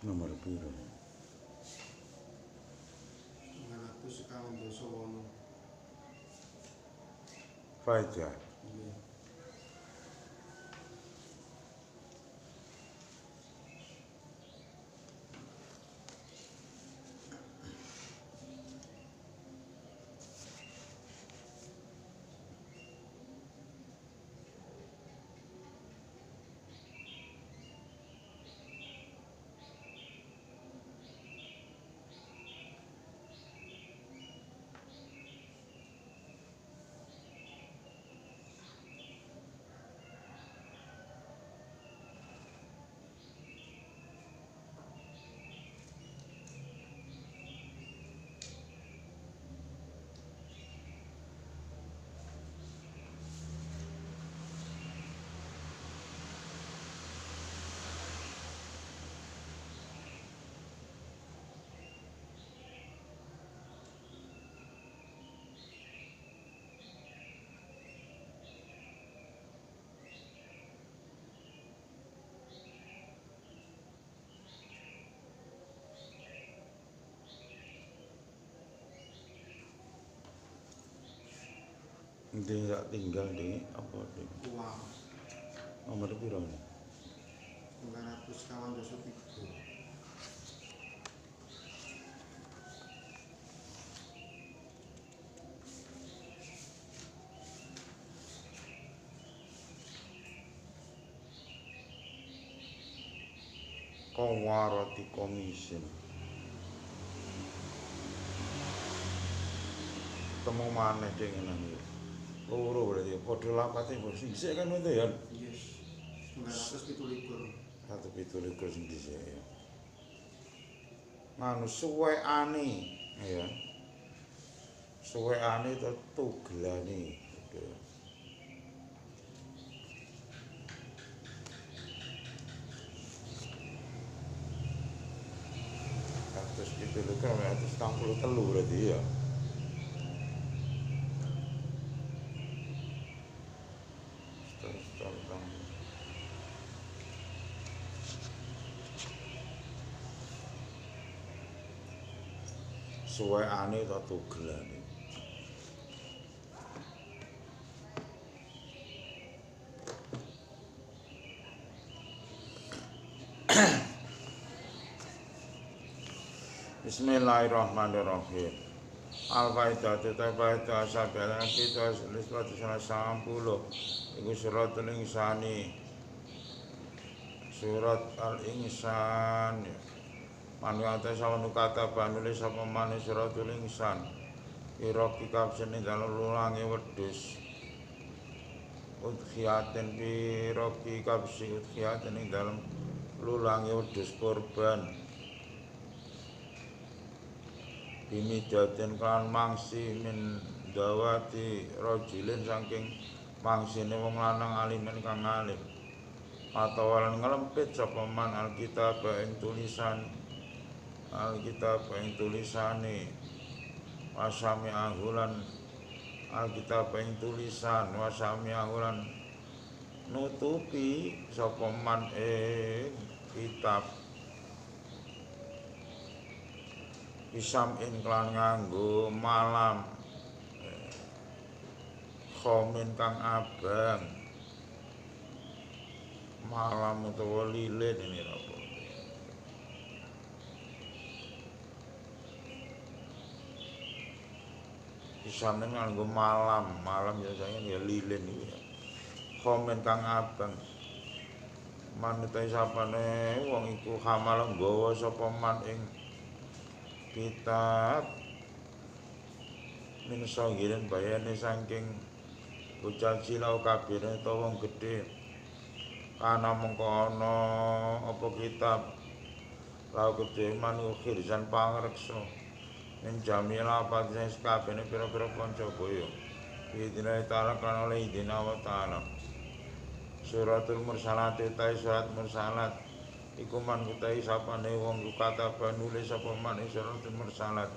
Nomor piro? 958. Fajar. Nggih. Ndi sak tinggal di apa di? Uang Nomor piro? 958. Kawarati komisin. Temu maneh ding ngene. Loro berarti padha lapate mbok sing kan itu ya. Yes. 927. 117 sing dhisik ya. Nganu suwekane ya. Suwekane to tugelane gitu. Atus itu kan 163 berarti ya. Suwekane to tugelane. Bismillahirrahmanirrahim. Al-Faidah Faidah sabaran kita seliswat salah 90. Iku surat al-insani. Surat al-insan. Manu atas sawan kata banulis apa manis suratul insan. Iraq kapsen ing dalem lulange wedhus. Udhiyaten piraki kapsi udhiyaten ing dalem lulange wedhus korban. Bimidaten kan mangsi min dawati rajulin saking mangsine wong lanang alimen kang alim. Atawalan nglempit sapa man alkitab ing tulisan alkitab ing tulisane wasami ahulan alkitab ing tulisan wasami ahulan nutupi sapa man ing kitab Isam klan nganggo malam khomin kang abang malam utawa lilin ini apa Isam nganggo malam biasanya ya lilin iki khomin kang abang manut sapane wong iku hamal nggawa sapa man ing kitab min sagirin bayane saking bocah cilik kabeh to wong gedhe kana mengko ana apa kitab lau gedhe manu khirzan pangreksa ing jamila padhe sakabehane pira-pira kanca boyo idina ta'ala kan oleh idina wa ta'ala suratul mursalat surat mursalat iku man utahi sapane wong kata nulis sapa man ing suratul mursalat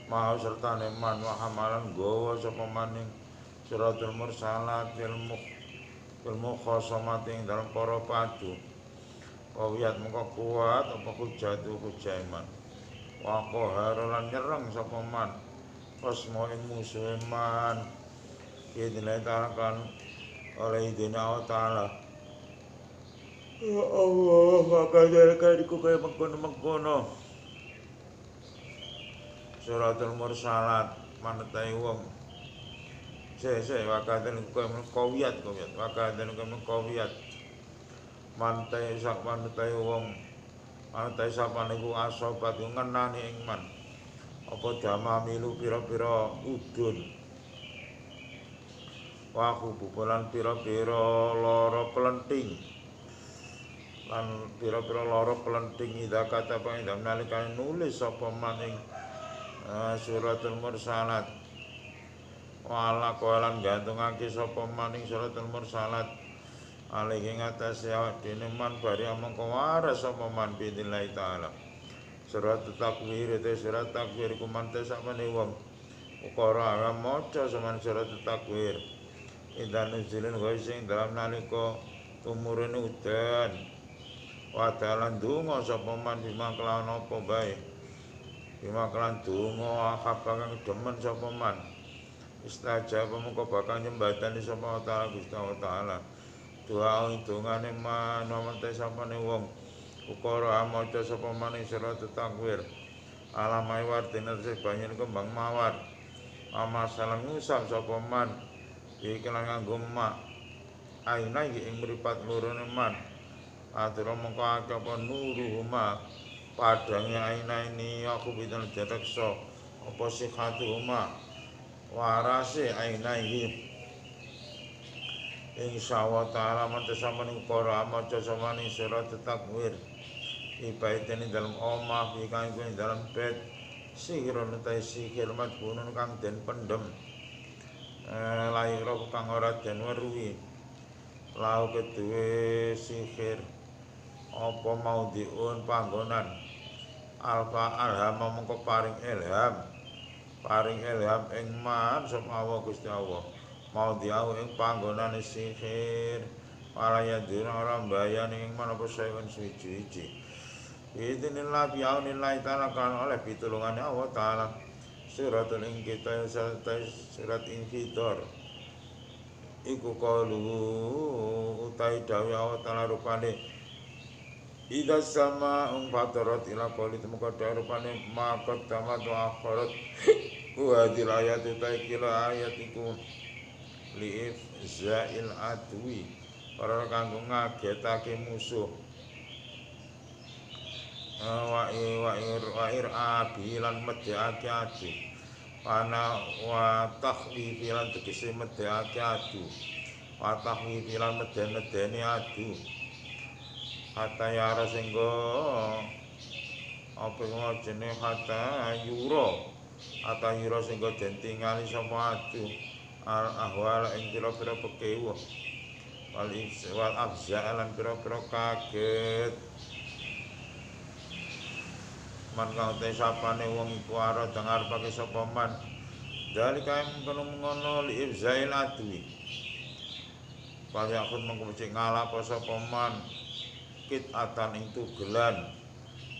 mau sertane man wa hamalan gawa sapa man ing suratul mursalat ilmu khosomat ing dalem para padu Kawiyat mengko kuat apa hujatu hujaiman. Wa qahara lan nyereng sapa man. Pasmo ing musuhe man. Idine kan oleh idine Allah Ta'ala. Ya Allah, maka iku kaya mengkono-mengkono. Suratul Mursalat manetai wong. Wakaten iku kaya kawiyat. Wakaten iku kawiyat. Mantai sak manetai wong. Mantai sapane iku asobat ngenani ing man. Apa jama milu pira-pira udun. Wa kubulan pira-pira lara kelenting. Lan pira-pira lara kelenting ida kata pangidam nalikane nulis sapa maning Suratul Mursalat. Wala kolan gantungake sapa maning Suratul Mursalat. Alaihi ngatasi awak dene man bari mongko waras sapa man billahi taala. Surat takwir itu surat takwir ku mantes sapane wong. Ukara maca sampeyan surat takwir. Idan nuzulin wa sing dalam nalika tumurune udan. Wadalan donga sapa man bima kelawan apa bae. Bima kelan donga kang demen sapa man. Istajaba mengko bakal nyembadani sapa taala Gusti taala. Doa dongane man mantes sapane wong. Ukara maca sapa man ing surat takwir. Alamai wartina sebanyen kembang mawar. Amasalan ngusap sapa man. Iki lan nganggo mak aina iki ing mripat lorone man atur mengko akeh apa nuruhuma padange aina ini aku bidal jareksa apa sikhatuma warase aina iki insyaallah taala mantesamen para maca samane surat takwir ibaitene dalam omah iki kang dalam bed sihirun ta sihir madbunun kang den pendem lahir kang ora den weruhi lau keduwe sihir apa mau diun panggonan alfa alham mengko paring ilham ing man sapa Allah Gusti Allah mau diau ing panggonane sihir para yadir ora mbayani ing man apa sawen suci-suci idinillah bi'aunillahi ta'ala kan oleh pitulungane Allah Ta'ala. Suratul Inkitar surat Inkitar iku kalu utai dawi Allah Ta'ala rupane idza sama fatarat ila qali temuka rupane makot tamat wa akhirat wa hadil ayat utai kila ayat iku liif zail adwi para kanggo ngagetake musuh wa ir abilan medhake adu ana wa takhwi filan tegese medhake adu wa takhwi filan medeni adu kata yara singgo apa jenenge kata yura singgo den tingali sapa adu al ahwal ing pira-pira pekewo wal afza lan pira-pira kaget man kang te sapane wong iku arep dengar pake sapa man dalika ngono li ibzail adwi kaya akun mengko cek ngalap sapa man kit atan ing tugelan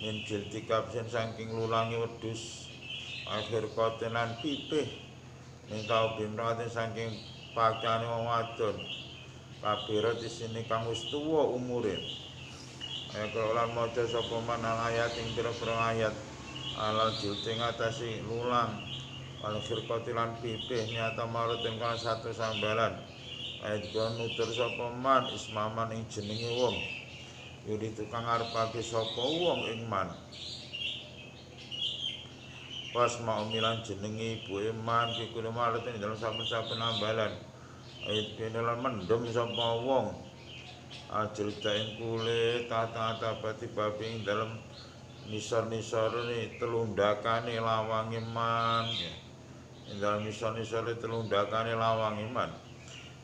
min jildi kapsen saking lulangi wedhus akhir kotenan pipih ning tau bimrate saking pakane wong wadon kabira di sini kang wis tuwa umure. Kelolaan maca sapa man ayat ing pira-pira ayat alal jilting atasi lulang wal firqati lan pipih nyata marutin kan satu sambalan ayat kon nutur sapa man ismaman ing jenenge wong yuri tukang arepake sapa wong ing man pas mau milan jenenge ibu man ki kulo marutin dalam saben-saben ambalan ayat kene lan mendem sapa wong ajul ing kulit tata bati babi ing dalam nisor-nisor ini telundakane lawang iman ing dalam nisor-nisor telundakane lawang iman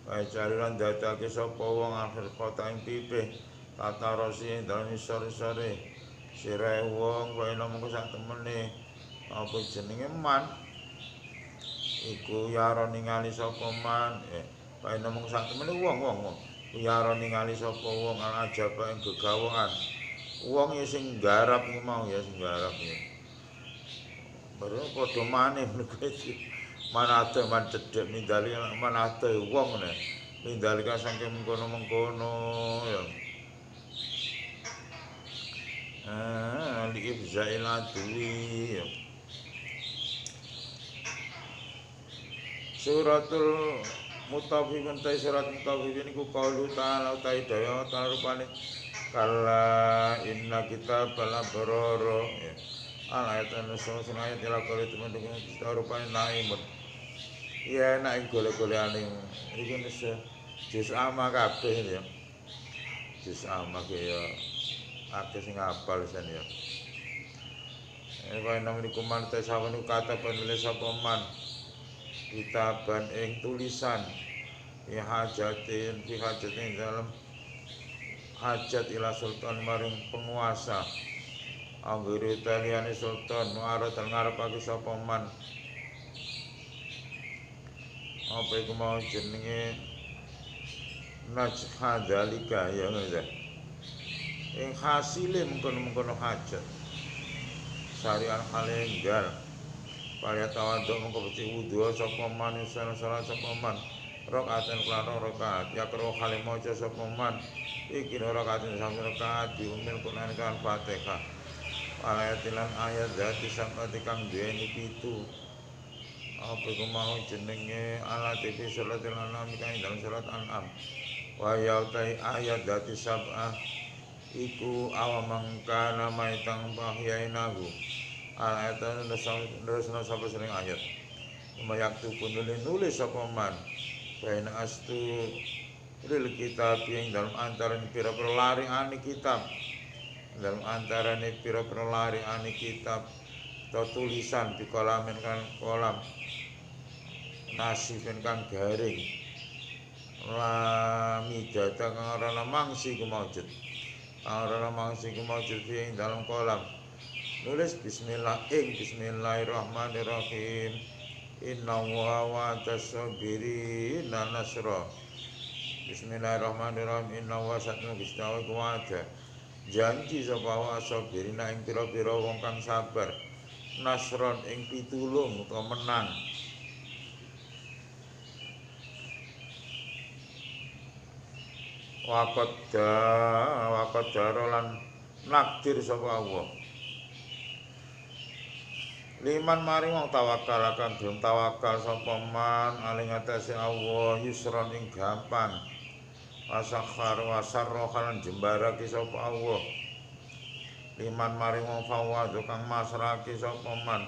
kaya carilan dadake sapa wong akhir kota ing pipih tata rosi ing dalam nisor-nisor sirahe wong kaya mengko sak temene apa jenenge man iku yaro ningali sapa man kaya mengko sak temene wong yaro ningali sapa wong al ajaba ing gegawongan wong ya sing garap ki mau ya sing garap ya. Baru padha maneh kuwi. Manate man cedhek mindali manate wong ne. Mindali ka saking mengkono-mengkono ya. Li ibzail adwi ya. Suratul Mutaffifin ta surat Mutaffifin iku qaulu ta'ala utai daya ta'ala rupane kala inna kitabal abrara ya. Ayat nusul ayat ila qali temen-temen kita rupane naimun. Ya nek golek-golekane iki wis juz ama kabeh ya. Juz ama ke ya akeh sing hafal sen ya. Kaya nang niku man ta sawen kata penulis sapa man. Kitaban ing tulisan fi hajatin dalam hajat ila sultan maring penguasa anggere taliyane sultan muarad ngarepake sapa man apa iku mau jenenge najha dalika ya ngono ing hasile mengkono-mengkono hajat syariat halenggal Paya tawaduk mengko becik wudu sapa man salat sapa man rakaatan kelaro rakaat ya karo kali maca sapa man iki rakaatin sami rakaat diumil Quran kan Fatihah ayatilan ayat dadi sapati kang duweni pitu apa iku mau jenenge alat iki salatul anam kang dalam salat anam wa ya tai ayat dadi sab'ah iku awamangkana maitang bahyainahu ayat terus sampai sering ayat mayak tu pun nulis sapa man baina astu ril kitab yang dalam antara pira-pira lari ani kitab dalam antara pira-pira lari ani kitab atau tulisan di kolamen kan kolam nasibin kang garing lamidata kang ora mangsi ku maujud ing dalam kolam nulis bismillahirrahmanirrahim inna wa tasabiri nasra bismillahirrahmanirrahim inna wa satnu bistawa kuwada janji sapa wa sabirina ing pira-pira wong kang sabar nasron ing pitulung utawa menang waqad lan nakdir sapa Allah liman maring wong tawakal akan belum tawakal sapa man aling atase Allah yusron ing gampang wasakhar wasarra kan jembarake sapa Allah liman maring wong fawad kang masrake sapa man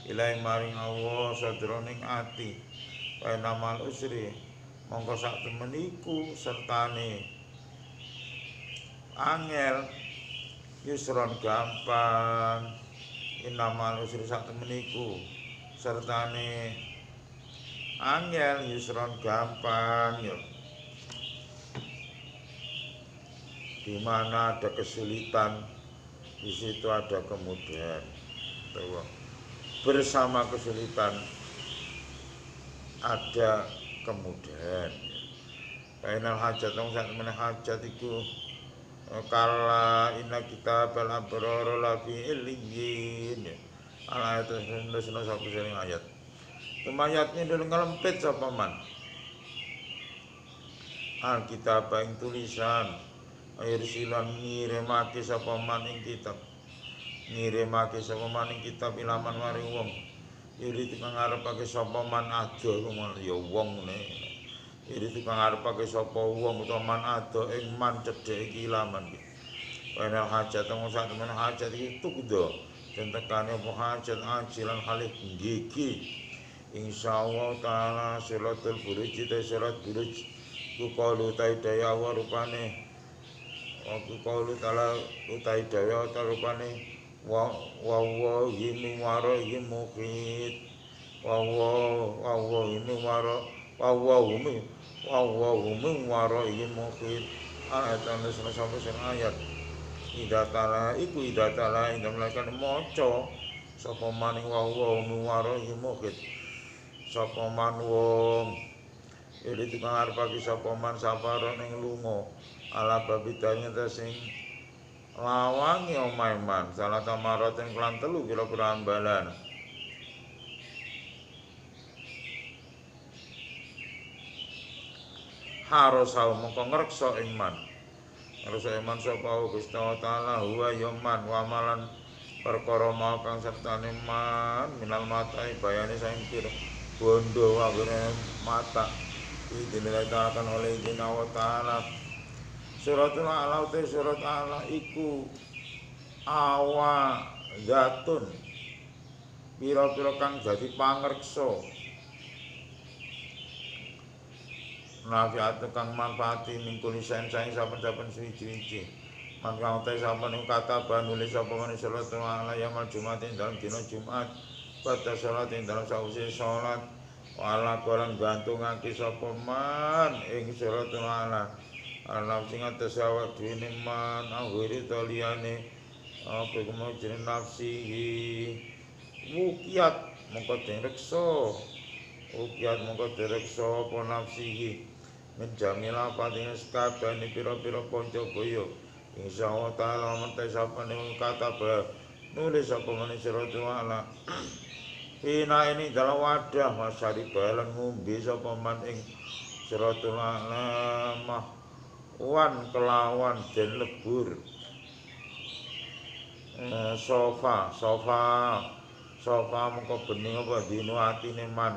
ilahi maring Allah sadroning ati wa namal usri mongko sak temeniku sertane angel yusron gampang inamal usri sak temeniku sertane angel yusron gampang ya. Di mana ada kesulitan di situ ada kemudahan bersama kesulitan ada kemudahan kainal hajat wong sak meneh hajat iku kala inna kitabal abrar la fi illiyin ayat terus sapa sering ayat ayatnya dulu ngelempit sapa man alkitab ing tulisan air silan ngirimake sapa man ing kitab ngirimake sapa man ing kitab ilaman maring wong iri tukang ngarepake sapa man ado ya wong ne iri tukang ngarepake sapa wong utawa man ado ing man cedhek iki ilaman iki ana hajat wong sak temen hajat iki tukdo den tekane apa hajat ajilan halih gigi insyaallah taala suratul buruj ta surat buruj ku qalu taidaya wa rupane ku qalu taala utai daya ta rupane wa yimi waro yimukhit wa yimi waro yimukhit ayat anas sampai sing ayat idatala ing melakukan maca sapa maning wa yimi waro yimukhit sapa man wong iki tukang arepake sapa man safaro ning lunga ala babidanya ta sing lawangi omahe man salah tamaraten kelan 3 pira-pira ambalan harusau mengko ngreksa ing man ngreksa iman sapa Gusti Taala huwa ya man wamalan perkara mau kang sertane man minal matai bayane saing pira bondo anggone mata iki dinilai akan oleh Dina wa Ta'ala suratul ala te surat ala iku awa zatun pira-pira kang dadi pangreksa nafiatu kang manfaati mingkuli saing saben-saben suwi-suwi man kang te saben kata nulis sapa meneh salat ala yaumul jumat ing dalem dina Jumat pada salat ing dalem sawise salat wala kolan gantungake sapa man ing salat ala alam sing ates awak dhewe man anggere to liyane apa kemo jeneng nafsi wukiat mongko direksa wukiat mongko direksa apa nafsi menjamila pating sakabehane pira-pira kanca kaya insyaallah taala mate sapane kata nulis apa meneh sira ala ina ini dalam wadah masyari balan ngombe sapa man ing siratul alamah wan kelawan den lebur sofa mengko bening apa dino atine man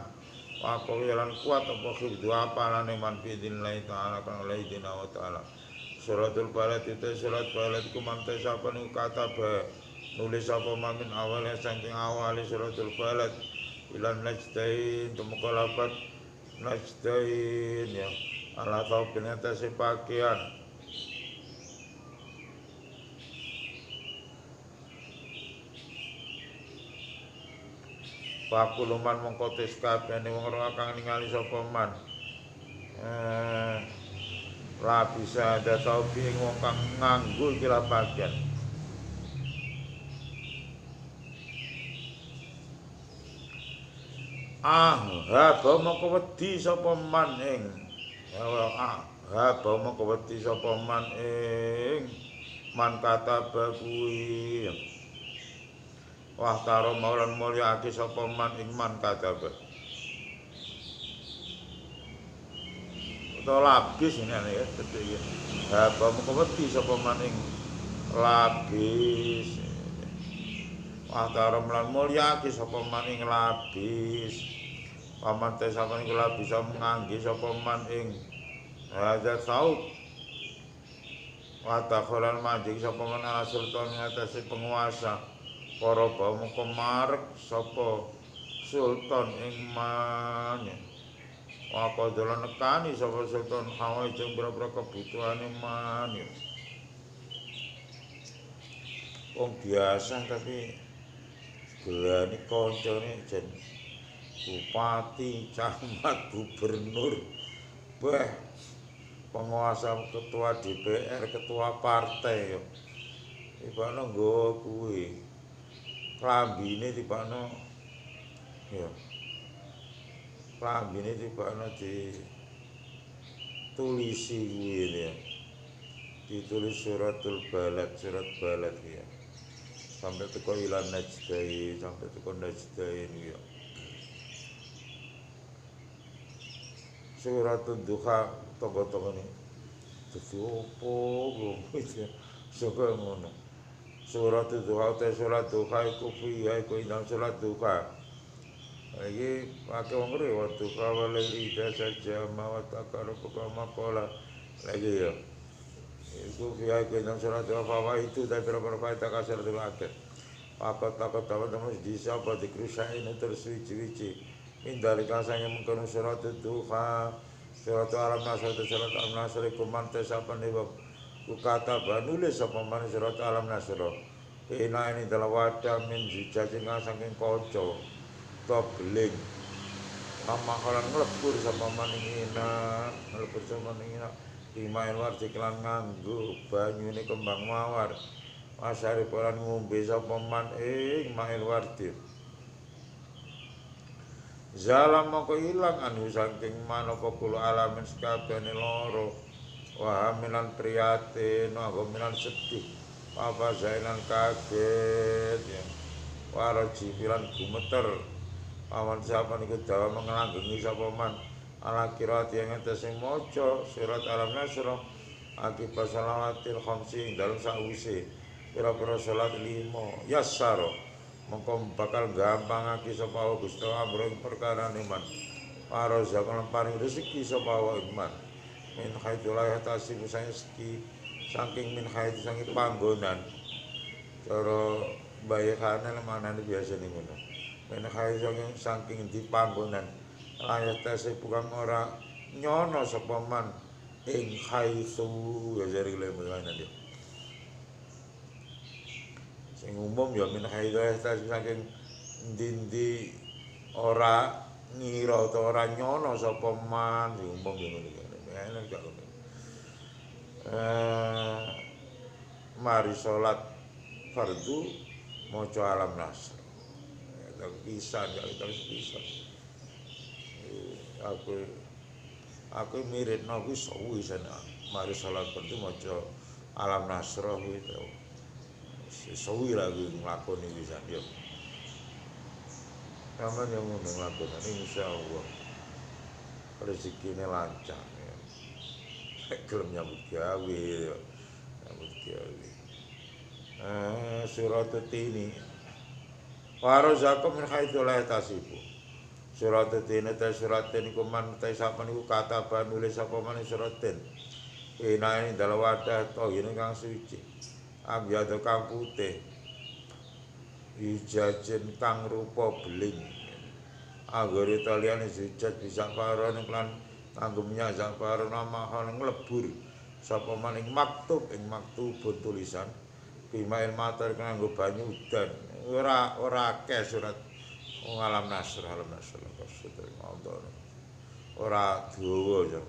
aku lan kuat apa khidhu apalane man bidillah taala kan oleh Dina wa Ta'ala suratul balad itu surat balad ku mante sapa niku kata nulis sapa min awal saking awal suratul balad ilan najdain tumeka lapat najdain ya ala tau penetase pakaian pakuluman mongko tes kabehane wong ora kang ningali sapa man la bisa ada taubi ing wong kang nganggo kila pakaian haba mongko wedi sapa man ing haba mongko wedi sapa man ing man kata kuwi wah karo maulan mulyake sapa man ing man kata utawa labis ini ya tetek ya haba mongko wedi sapa man ing labis wah karo maulan mulyake sapa man ing labis paman te sapa niku bisa ngangge sapa man ing hadzal saut wa takhalan manjing sapa man ala sultan ngatasi penguasa para bau mengko marek sapa sultan ing man apa dalan nekani sapa sultan hawa jeng pira-pira kebutuhane man wong biasa tapi gelane kancane jen bupati, camat, gubernur, penguasa ketua DPR, ketua partai yo. Tibakno nggawa kuwi. Klambine tibakno yo. Klambine tibakno ditulisi kuwi ya. Ditulis suratul balad, surat balad ya. Sampai teko ilan najdain, sampai teko najdain ya. Suratul duha toko-toko ini jadi apa belum itu suka ngono suratul duha te surat duha iku fiya iku indang surat duha lagi pakai wong ngeri waktu kawal ida saja mawat akar pokok makola lagi ya iku fiya iku indang surat duha fawa itu dan berapa faedah kasar dulu akhir takut teman di siapa dikrusain terus wici mindari kasanya mengkono surat duha surat alam nasr surat alam nasr iku mante sapa niku ku kata nulis sapa man surat alam nasr ina ini dalam wadah min jajing saking kaca to beling pamakalan nglebur sapa man ina nglebur sapa man ina dimain war diklan nganggo banyune kembang mawar masari polan ngombe sapa man ing mail wardi zalam moko ilang anu saking manapa kula alamin sakabehane loro wa hamilan priyatin wa hamilan sedih Papa Zainan kaget ya. Waro jipilan gumeter. Paman siapa niku dawa mengelanggengi sapa man. Ala kirat yang ngetesi moco surat Alam Nasrah akibat salawatil khamsi dalam sakwise pira-pira salat 5 yassaro mengko bakal gampangake sapa Gusti Allah perkara iman. Para zakon paring rezeki sapa iman. Min haitsu la yahtasibu saking min haitsu saking panggonan. Cara bayakane manane biasane ngono. Men haitsu saking di panggonan. Ayat tasih bukan ora nyono sapa man ing haitsu ya jare lemane dia. Sing umum ya min haitsu tasih saking ndi ora ngira utawa ora nyono sapa man sing umum ya ngono. Enak gak ngono. Mari salat fardu maca Alam Nasr. Tak pisan gak pisan. Aku miripno kuwi suwi sana. Mari salat fardu maca Alam Nasr kuwi to. Suwi lah kuwi nglakoni pisan yo. Sampeyan yang ngono nglakoni insyaallah. Rezekine lancar. Gelem nyambut gawe ya. Nyambut gawe. Surat ini. Waro zakum min haitsu la tasibu. Surat ini ta surat niku man ta sapa niku kata ban nulis sapa man surat ten. Inae dalam wadah tohine kang suci. Abyad kang putih. Ijajen kang rupa beling. Anggere taliane sujud bisa parane lan kanggumnya zapar nama hal nglebur sapa maning maktub ing maktubun tulisan bimail matar kanggo banyu udan ora akeh surat Alam Nasr ora dawa jan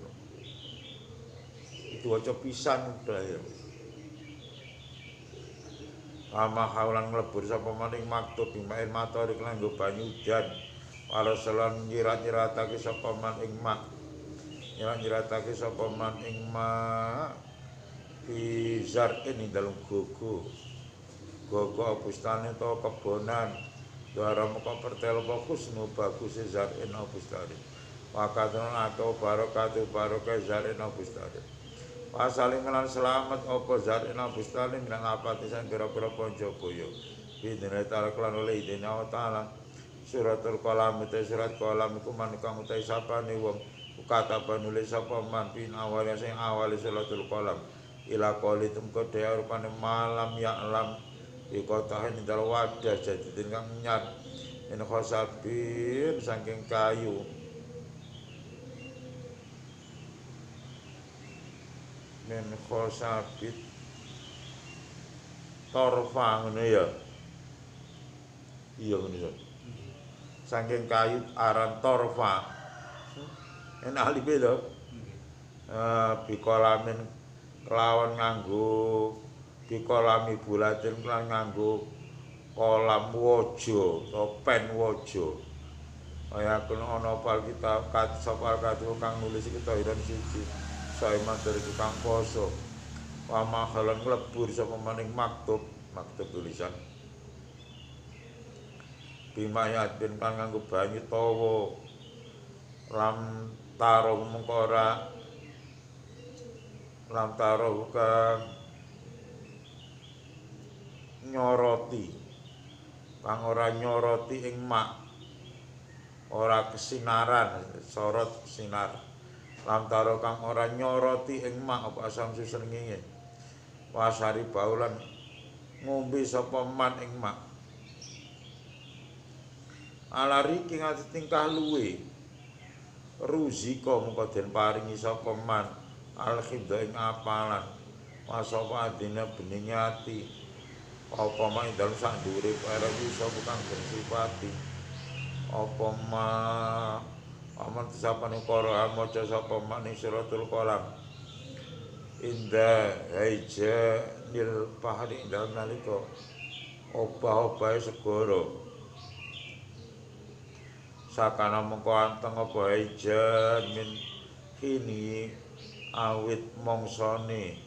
itu aja pisan udah ya ama haulan nglebur sapa maning maktub bimail matar kanggo banyu udan walau selon nyirat-nyiratake sapa man ing mak nyiratake sapa man ing ma fi zar'in ing dalem gogo bustane to kebonan dara moko pertel fokus no bagus zar'in bustane wakadon atau barokah zar'in bustane pasaling lan selamat apa zar'in bustane minan apati sang kira-kira ponjo boyo bidene ta'ala lan oleh dene Allah suratul qalam surat qalam iku man kang utahe sapane wong kata penulis sapa man pin awalnya sing awale salatul qalam ila qalitum kodhe rupane malam ya alam ikotahen dal wadah jadi kang nyat en khosabir saking kayu men khosabit torfa ngono ya iya ngono saking kayu aran torfa en ahli beda bikolamin kelawan nganggo bikolami bulatin kelawan nganggo kolam waja atau pen waja kaya kena ana pal kita sapa katu kang nulis kita iran siji sae materi kang poso wa halan nglebur sapa maning maktub tulisan bimayat ben kang nganggo banyu tawa lam taro mengkora lam taro kang nyoroti kang ora nyoroti ing mak ora kesinaran sorot sinar lam taro kang ora nyoroti ing mak apa asam srengenge wasari baulan ngombe sapa man ing mak alari king ati tingkah luwe ruzika mengko den paringi sapa man al khidha ing apalan wasapa adine bening ati apa man dalem sak dhuwure para bisa bukan bersifati apa ma aman sapane para maca sapa man ing suratul qalam inda haija nil pahari dalem nalika obah-obahe segara sakana mengko anteng apa ijan min kini awit mongsone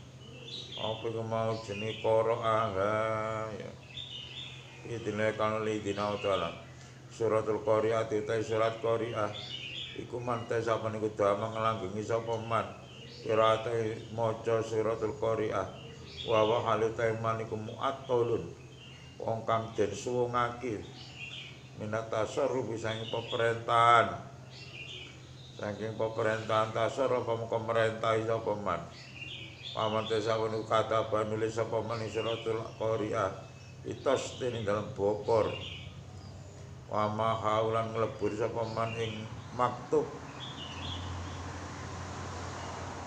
apa iku mau jenenge qira'ah ya idine kan lidina utawa suratul qari'ah utai surat qari'ah iku mantes sapa niku damang nglanggengi sapa man qira'ate maca suratul qari'ah wa wa halutai maniku mu'attalun wong kang den suwungake minat tasarruf saking pemerintahan saking pemerintahan tasarruf pemerintah sapa man paman tesawun kata nulis sapa man suratul qari'ah itos tene dalam bokor wa ma haulan nglebur sapa man ing maktub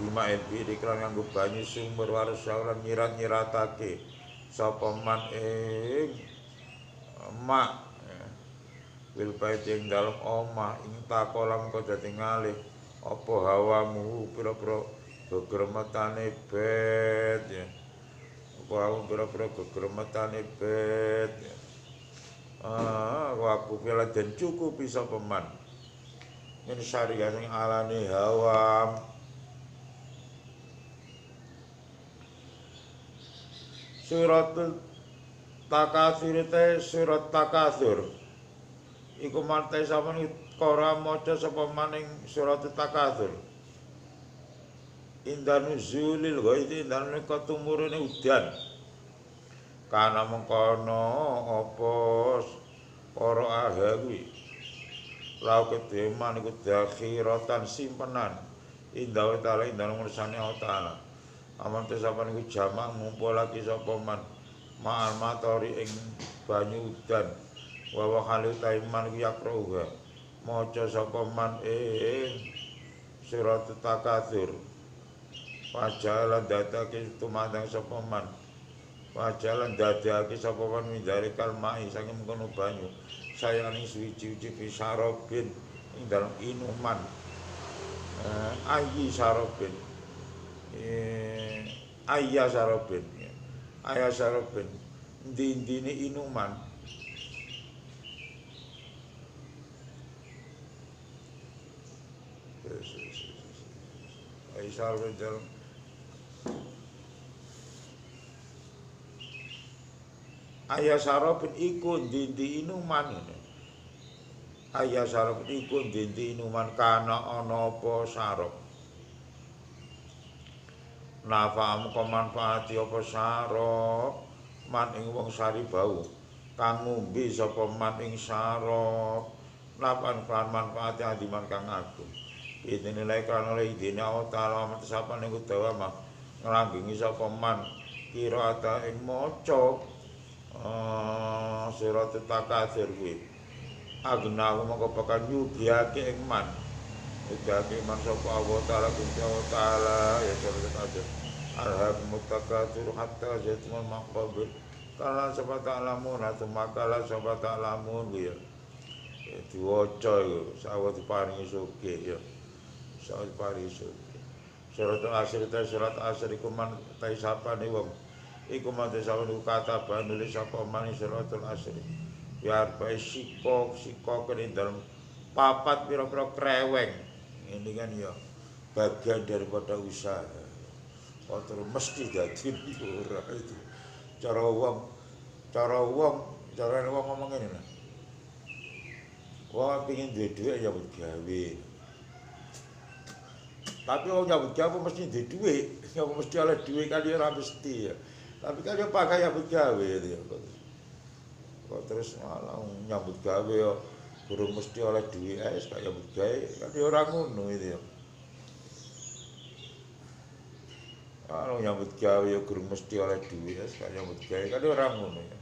bima epi dikran nganggo banyu sumber waras saulan nyirat-nyiratake sapa man ing mak wil bait ing dalem omah ing takolam kok dadi ngalih apa hawamu pira-pira gegermetane bet ya apa hawamu pira-pira gegermetane bet ya. Waktu pila den cukupi sapa man min syariah sing alane hawam suratul takatsur te surat takatsur iku mate sampeyan ora maca sapa maning surat takatsur indan nuzulil ghaizi dan ketumurune udan kana mengkono apa para ahli lau keteman iku dakhiratan simpenan indah taala indah ngursane taala aman tesapan iku jamak ngumpulake sapa man ma'al matori ing banyu udan wa halu taiman yakruha maca sapa man ing surat takatsur wajalan dadake tumandang sapa man wajalan dadake sapa man mindari kalmai saking mengkono banyu sayane suci-suci bisarobin ing dalem inuman ayi sarobin ayya sarobin ndi-ndine inuman Aisyah dalam ayah sarobin iku ndi inuman ayah sarobin iku ndi inuman kana ana apa sarob nafa'am manfaati apa sarob man ing wong sari bau kang ngombe sapa man ing sarob lapan kan manfaati adiman kang agung idine kan oleh idine Allah taala sapa ning utawa mah nglanggengi sapa man kira ata ing maca surat takatsur kuwi agnahu mongko bakal nyugiake ing man nyugiake man sapa Allah taala Gusti Allah taala ya surat alhaq mutakatsur hatta jatmul maqabir kala sapa ta'lamun atau makala sapa ta'lamun ya diwaca iku sawet paringi sugih ya sawet paringi sugih surat asr iku man ta sapane wong iku mate sawen kata nulis sapa man suratul asr biar bae sikok kene dalem papat pira-pira kreweng ini kan ya bagian daripada usaha kotor mesti dadi ora itu cara wong ngomong ngene lho wong pengin duwe dhuwit ya gawe tapi wong nyambut gawe mesti duwe dhuwit ya mesti oleh dhuwit kan ya ora mesti ya tapi kan yo pakai nyambut gawe ya kok terus malah nyambut gawe yo durung mesti oleh dhuwit ae kaya nyambut gawe kan yo ora ngono itu ya kalau nyambut gawe yo durung mesti oleh dhuwit kaya nyambut gawe kan yo ora ngono ya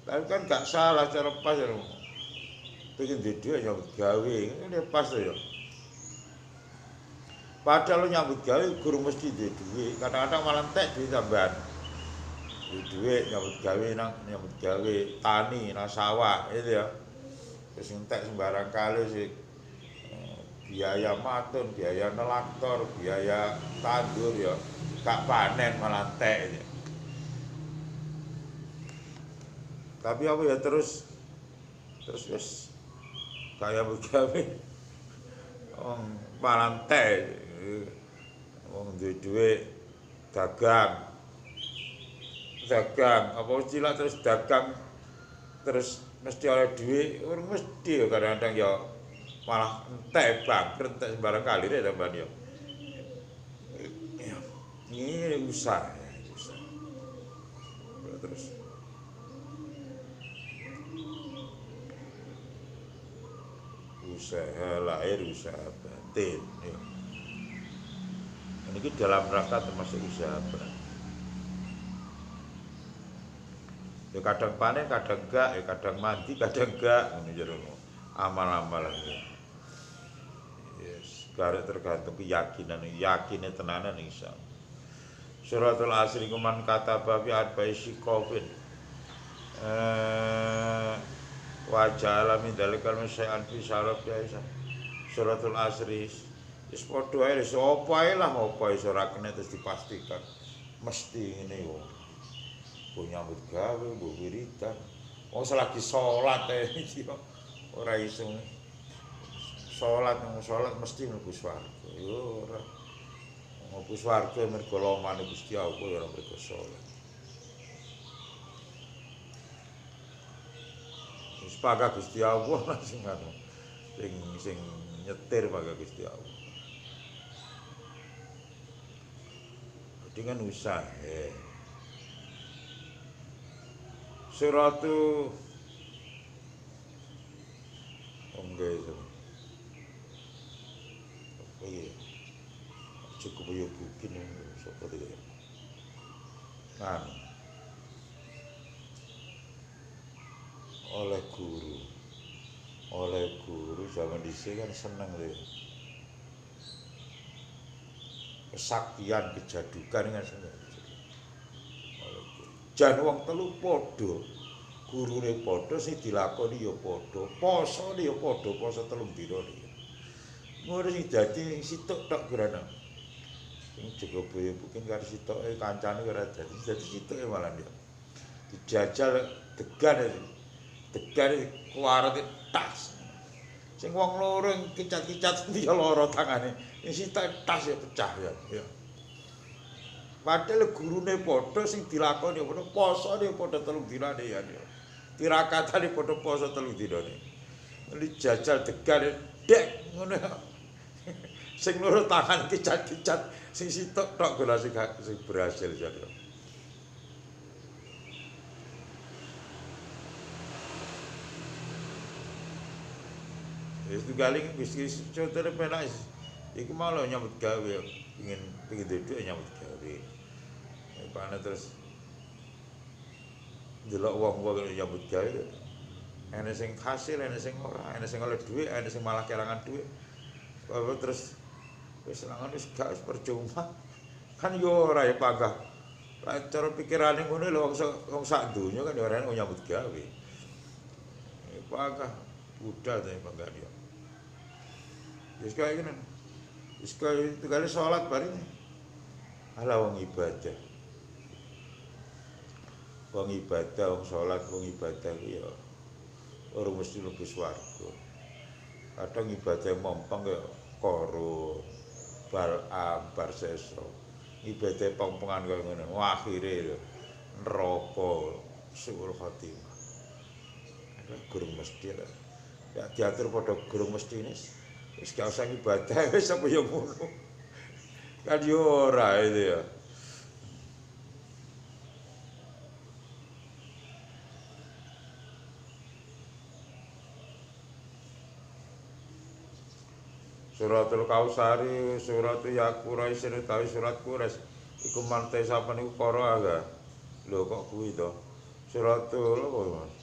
tapi kan gak salah cara pas ya pengen duwe dhuwit nyambut gawe ini pas ya padahal nyambut gawe guru mesti duwe dhuwit kadang-kadang malah entek duit tambahan duit nyambut gawe tani nang sawah itu ya terus entek sembarang kali sih biaya matun biaya nelaktor biaya tandur ya gak panen malah entek ya. Tapi apa ya terus wis kaya begawe wong malantek wong duwe dhuwit dagang dagang, apa cilik terus dagang terus mesti oleh duit, urung mesti ya kadang-kadang ya malah entek bangkrut entek sembarang kali deh tambahan ya. Ini usaha. Terus usaha lahir, usaha batin ya. Ini dalam rangka termasuk usaha batin. Ya kadang panen, kadang enggak, ya kadang mandi, kadang enggak. Ini jadi amal-amalan ya. Yes, karek tergantung keyakinan, yakinnya tenanan insyaallah. Suratul Asri kuman kata babi adbai sikofin wajah alamin dalikal masyai'an fi syarab ya. Suratul Asri wis padha ae sapa ae lah apa iso ora kena terus dipastikan mesti ngene yo. Ku nyambut gawe mbok wiridan. Oh selagi salat iki ora iso. Salat mesti mlebu swarga. Yo ora. Mlebu swarga mergo lomane Gusti Allah ya ora mergo salat. Wis paga Gusti Allah lah sing anu. Sing nyetir paga Gusti Allah. Dengan usaha. Suratu enggak itu. Iya. Cukup ya bukin seperti itu. Nah, oleh guru zaman dhisik kan seneng deh. Kesaktian kejadukan kan seneng. Jan wong telu padha, gurune padha sing dilakoni ya padha, posone ya padha, poso 3 dina iki. Ngono sing dadi situk tok gerana. Sing jaga boyo mungkin karo sitoke kancane ora dadi sitoke malah dia. Dijajal degan kuwaret tas. Sing wong loro kicat-kicat dia lara tangane. Sing sitoke tas ya pecah ya. Padahal gurune padha sing dilakoni padha posone padha 3 dinane ya. Tirakatane padha poso 3 dinane. Dijajal degan dek ngono. Sing loro tangan kicat-kicat sing sitok tok gola sing berhasil jadi. Wis galing wis contone penak. Iku malah nyambut gawe pengin duwe nyambut gawe. Pane terus delok wong-wong nyambut gawe. Ana sing hasil, ana sing ora, ana sing oleh dhuwit, ana sing malah kelangan dhuwit. Terus wis langan wis gak percuma. Kan yo ora ya panggah. Lah cara pikirane ngono lho wong sak donya kan ora nyambut gawe. Panggah budal ta panggah dia. Wis kaya ngene. Wis kaya tegale salat bareng. Ala wong ibadah. Wong ibadah, wong salat, wong ibadah ku ya ora mesti mlebu swarga. Kadang ibadah mompong ya karo bar seso. Ibadah pompongan kaya ngono. Akhire neraka suul khotimah. Gurung mesti lah. Ya diatur padha gurung mestine. Wis gak usah ibadah wis apa ya ngono. Kan yo ora itu ya. Suratul Kausari, suratul Yakurai, surat Quraisy. Iku mantai sapa niku para aga. Lho kok kuwi to? Suratul apa Mas?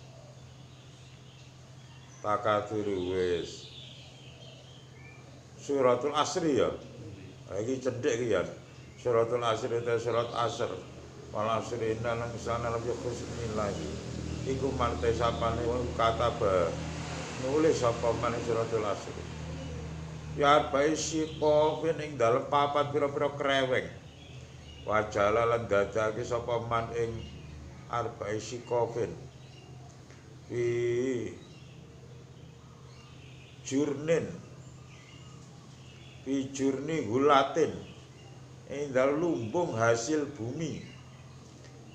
Takatsur wis. Suratul Asri ya. Iki cendhek iki ya. Suratul Asri ta surat Asr. Wal asri innal insana lafi khusrin lagi. Iku mantai sapa niku kata ba. Nulis sapa maneh suratul Asri. Ya baisi kofin ing dalem papat pira-pira kreweng. Wajala lan dadake sapa man ing arbaisi kofin. Jurni gulatin ing dal lumbung hasil bumi.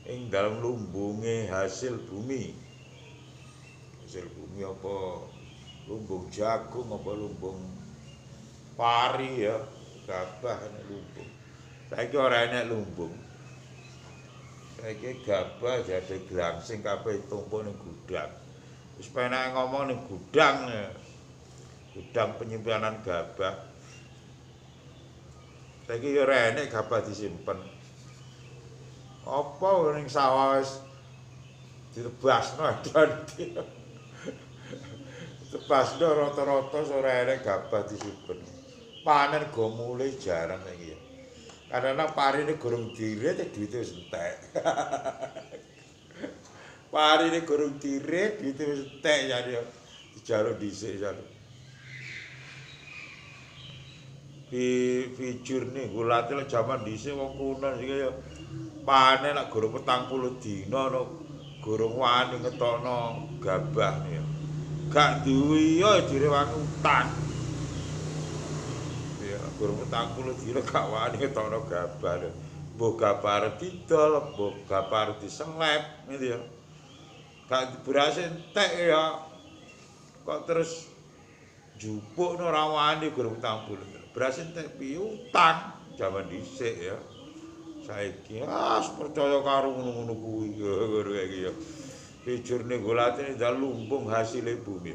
ing dalam lumbunge hasil bumi. Hasil bumi apa lumbung jagung apa lumbung pari ya, gabah enek lumbung. Saiki ora enek lumbung. Saiki gabah jadi glangsing kabeh tumpuk ning gudang. Wis penake ngomong ning gudang ya. Gudang penyimpanan gabah. Saiki ya ora enek gabah disimpen. Apa ning sawah wis ditebasno edan. Tebasno rata-rata ora enek gabah disimpen. Panen go mulai jarang saiki ya. Karena parine gorong dirit duwite wis entek. Parine gorong dirit duwite wis entek jadi dijaluk dhisik jan. Fijur nih gulate lek jaman dhisik wong kuno iki ya panen lek gorong 40 dina no gorong wani ngetokno gabah nih. Gak duwe ya direwangi utang. Ya gorong 40 dina gak wani ngetokno gabah. Mbok gabah arep didol, mbok gabah arep diselep gitu ya. Gak beras entek ya. Kok terus jupuk ora wani gorong 40. Beras entek piye utang jaman dhisik ya. Saiki percaya karo ngono-ngono kuwi ngono iki ya. Pijurne gulate dal lumbung hasile bumi.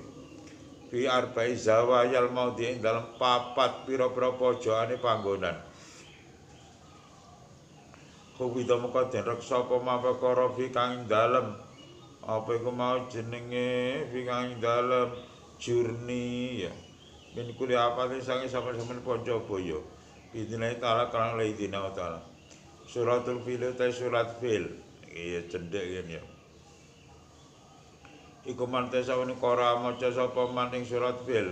Fi arba'i zawayal maudhi ing dalem papat pira-pira pojokane panggonan. Kuwita meka den reksa apa mapakara fi kang ing dalem apa iku mau jenenge fi kang ing dalem jurni ya. Min kuli apa sange sampeyan Pancabaya. Bidine taala kang leidina taala. Suratul Fil ta surat Fil. Iya cendhek yen ya. Iku mante sawane kora maca sapa man ing surat Fil.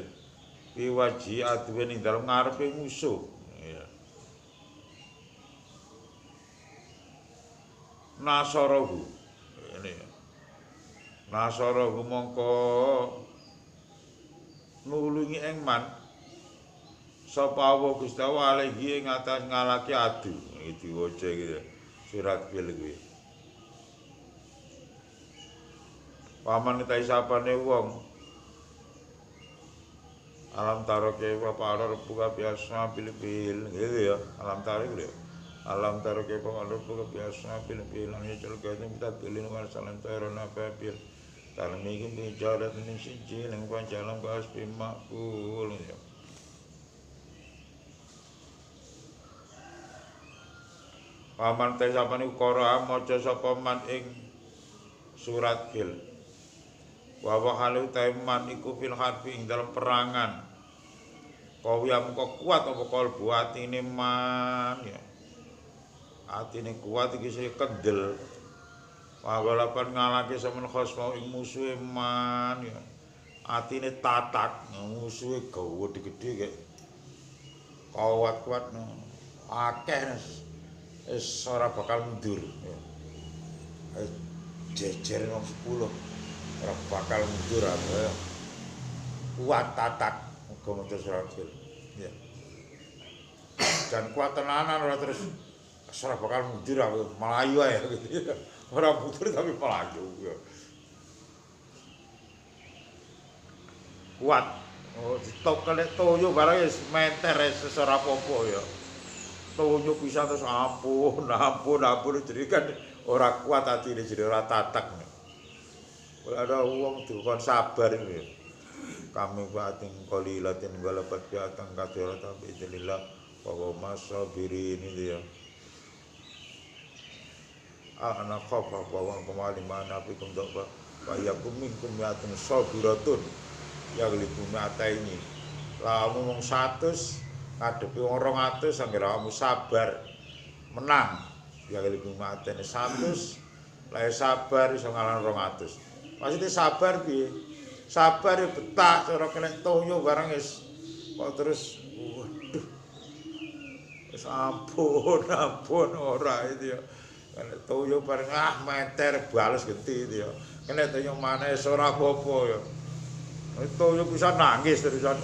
Piwaji aduwe ning dalem ngarepe musuh. Iya. Nasarahu. Ini ya. Nasarahu mongko nulungi ing man sapa wa Gusti Allah alaihi ing atas ngalaki adu. Iki diwaca iki surat Fil kuwi. Paman ta sapane wong alam taroke para buka biasa pilih-pilih gitu ya alam tarik lho alam taroke para buka biasa pilih-pilih ya celaka kita pilih nomor salam tarona papil kalem iki bicara ning siji ning panjalan kas pimakul ya paman ta sapane ukara maca sapa man ing surat Fil. Wa halu taiman iku fil harbi ing dalam perangan. Kawiyam kok kuat apa kalbu atine man ya. Atine kuat iki sing kendel. Wa walapan ngalake semen khosma ing musuhe man ya. Atine tatak, musuhe gede kek. Kuat-kuat akeh wis ora bakal mundur ya. Jejer wong 10 ora bakal mundur apa kuat tatak muga surat Fil ya dan kuat tenanan ora terus ora bakal mundur apa melayu ae gitu ora mundur tapi melayu ya kuat stop kali toyo barang wis menter wis ora apa-apa ya toyo bisa terus ampun jadi kan ora kuat atine jadi ora tatak. Ada wong dikon sabar iki. Kami kuating qalilatin galabat fiatan katsiratan bi idznillah wa masabirin itu ya. Ana khafa wa kemali mana fikum dakwa wa yakum minkum yatun sabiratun ya libu mata ini. Lamu wong 100 ngadepi wong 200 anggere kamu sabar menang. Ya libu mata 100 lae sabar iso ngalahno 200. Maksudnya sabar piye? Sabar ya betah cara kena toyo barang wis kok terus waduh. Wis ampun ora itu ya. Kena toyo bareng meter bales genti itu ya. Kena toyo maneh wis ora apa-apa ya. Toyo bisa nangis terusan.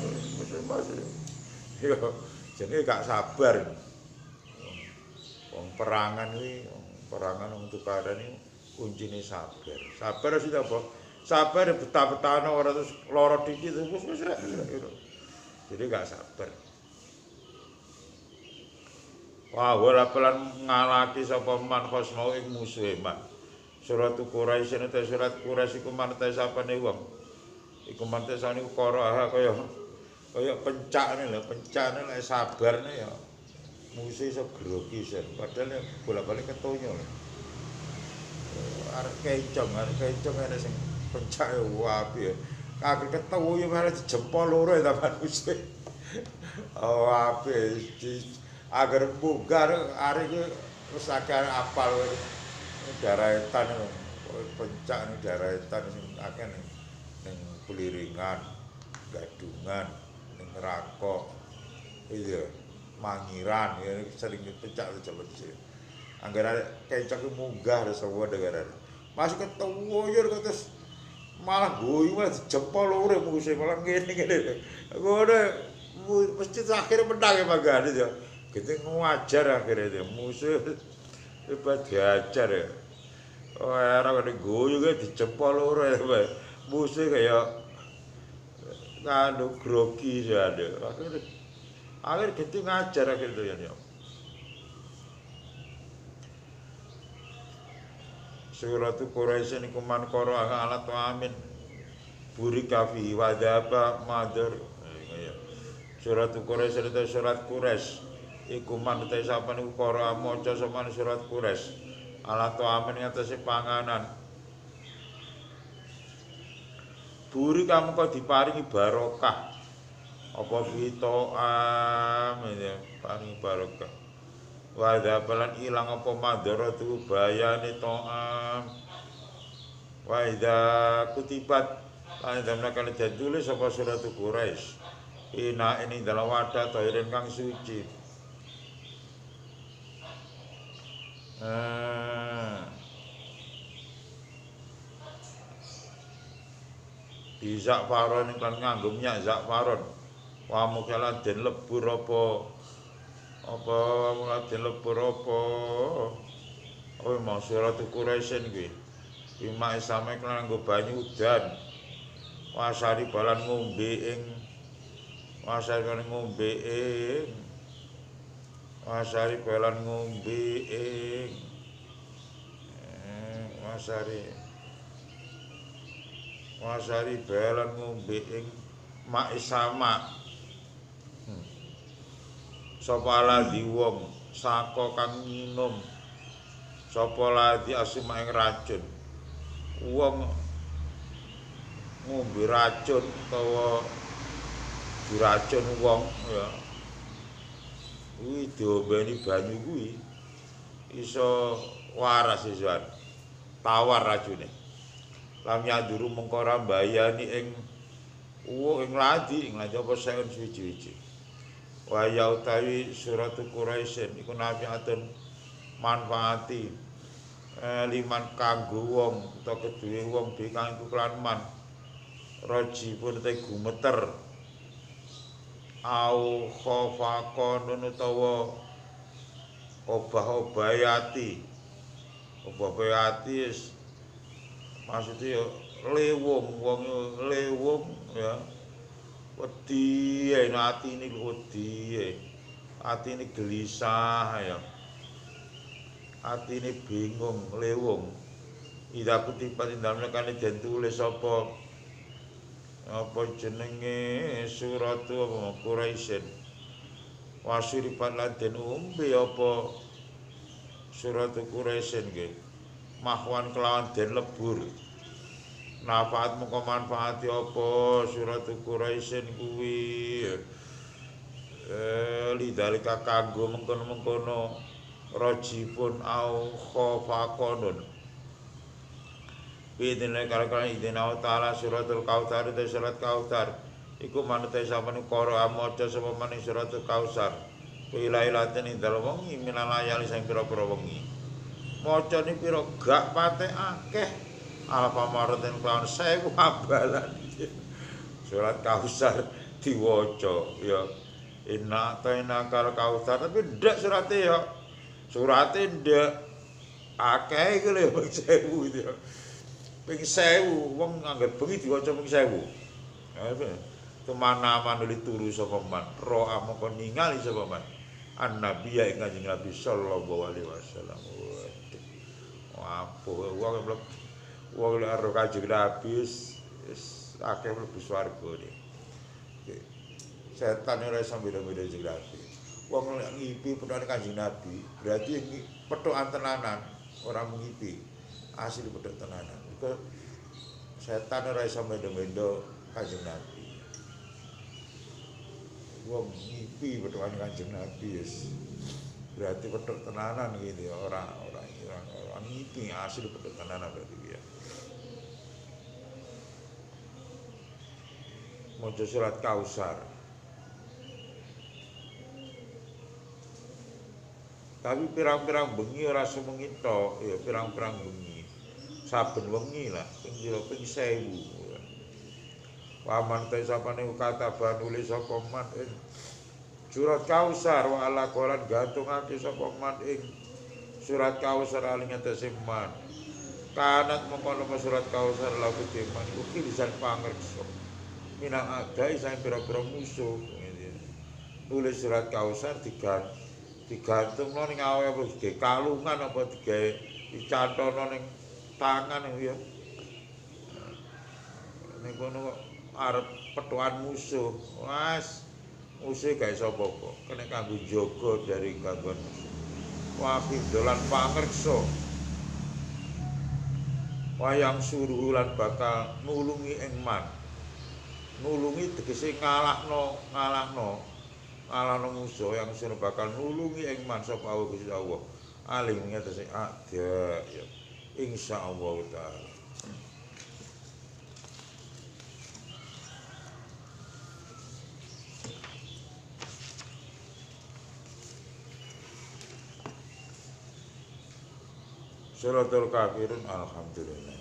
Yo jenenge gak sabar. Wong perangan kuwi perangan wong tukaran iki kuncine sabar. Sabar sih apa? Sabar betah-betahno ora terus lara dikit wis. Jadi gak sabar. Wah, ora pelan ngalaki sapa man khosmau ing musuhe man. Surat Quraisy te surat Quraisy iku mantes sapane wong. Iku mantes niku kara kaya pencakne lho, pencakne lek sabarne ya musuh iso grogi sen. Padahal bola-bali ketonyo lho. Arek kencong ana sing pencake apik. Kagek ketemu yo malah dijempol loro ta musuh. Oh apik. Agar bugar arek iki wis akeh apal daerah-etan pencak ning daerah-etan sing akeh ning Kuliringan, Gadungan, ning Rakok. Iya, Mangiran ya sering pencak coba sih. Anggar kencang munggah semua negara. Masih ketemu yo terus malah guyu malah jempol loro musuh malah ngene. Ngono mesti akhirnya menang ya magane ya. Kita ngajar akhirnya musuh hebat diajar ya. Oh era kene guyu ke dijempol loro ya. Musuh kayak nganu grogi ya ada. Akhirnya kita ngajar akhirnya ya. Surat Quraisy niku man qara alat amin buri kafi wadaba madar. Surat Quraisy itu surat Quraisy iku man te sapa niku qara maca samane surat Quraisy alat amin ngatasi panganan. Buri kamu kok diparingi barokah. Apa fito ya paringi barokah. Wada pelan ilang apa madaratu bayane to'am. Wa idza kutibat lan damna kali ditulis apa surat Quraisy. Ina ini dalam wadah toiren kang suci. Di zakfaron kan nganggo minyak zakfaron. Wa mukala den lebur apa den lebur apa mau surat Quraisy kuwi. Ima isame kan nganggo banyu udan. Wasari balan ngombe ing wasari balan ngombe ing wasari balan ngombe ing wasari balan ngombe ing mak sama. Sapa ladi wong saka kang nginum sapa ladi asma ing racun wong ngombe racun utawa diracun wong ya kuwi diombeni banyu kuwi iso waras isoan tawar racune lam yaduru mengko ora mbayani ing ladi apa saen suci-suci. Wa ya utawi surat Quraisy iku nafiatun manfaati liman kanggo wong utawa kedue wong bi kang iku kelan man raji pun te gumeter au khafaqon utawa obah-obahati maksudnya lewung wong lewung ya wedi atine wedi atine gelisah ya atine bingung lewung ida kutipat indamne kan den tulis apa jenenge surat Quraisy wasiripan lan den umbe apa surat Quraisy nggih mahwan kelawan den lebur. Nafaat muka manfaati apa surat Quraisy kuwi lidalika kanggo mengkono-mengkono rajipun au khafaqanun bidine kala-kala idina taala suratul kautsar te surat kautsar iku manute sampeyan qara maca sapa maning suratul kautsar wilailaten indal wengi minalayali sing pira-pira wengi macane pira gak pate akeh Alfamaroten kawan 1000 abalan surat Kautsar diwaca ya inna taina kal kautsar tapi ndak surate ya surate ndak akeh iku lho ping 1000 itu. Ping 1000 wong anggere bengi diwaca ping 1000. Apa? Kemana-mana turu sapa man, ro'a mongko ningali sapa man. An-Nabi ya Kanjeng Nabi sallallahu alaihi wasallam. Waduh, wong lek karo Kanjeng Nabi wis akeh mlebu swarga iki. Setan ora iso beda-beda Kanjeng Nabi. Wong lek ngipi pethokan Kanjeng Nabi, berarti pethokan tenanan, ora ngipi. Asli pedhot tenanan. Iku setan ora iso beda-beda Kanjeng Nabi. Wong ngipi pethokan Kanjeng Nabi wis berarti pedhot tenanan gitu ya, ora ngipi asli pedhot tenanan berarti ya. Maca surat Kausar. Tapi pirang-pirang bengi ora semengi tok, ya pirang-pirang bengi. Saben wengi lah, ping 1000. Waman ta sapane kata nulis sapa man ing surat Kausar wa ala Quran gantungake sapa man ing surat Kausar aling atase man. Kanat mengkono surat Kausar laku teman iku kilisan pangreksa. Minang adai sang pira-pira musuh. Nulis surat Kausar digantung ning awe apa digawe kalungan apa digawe dicantono ning tangan ya. Ning kono arep pethokan musuh. Mas, musuh gak iso apa-apa. Kena kanggo jaga dari gangguan musuh. Wafi dolan pangreksa. Wayang suruh lan bakal nulungi ing man. Nulungi tegese ngalahno musuh yang suruh bakal nulungi ing man sapa Gusti Allah. Alim ngatasi ada ya. Insyaallah taala. Suratul Kafirun alhamdulillah.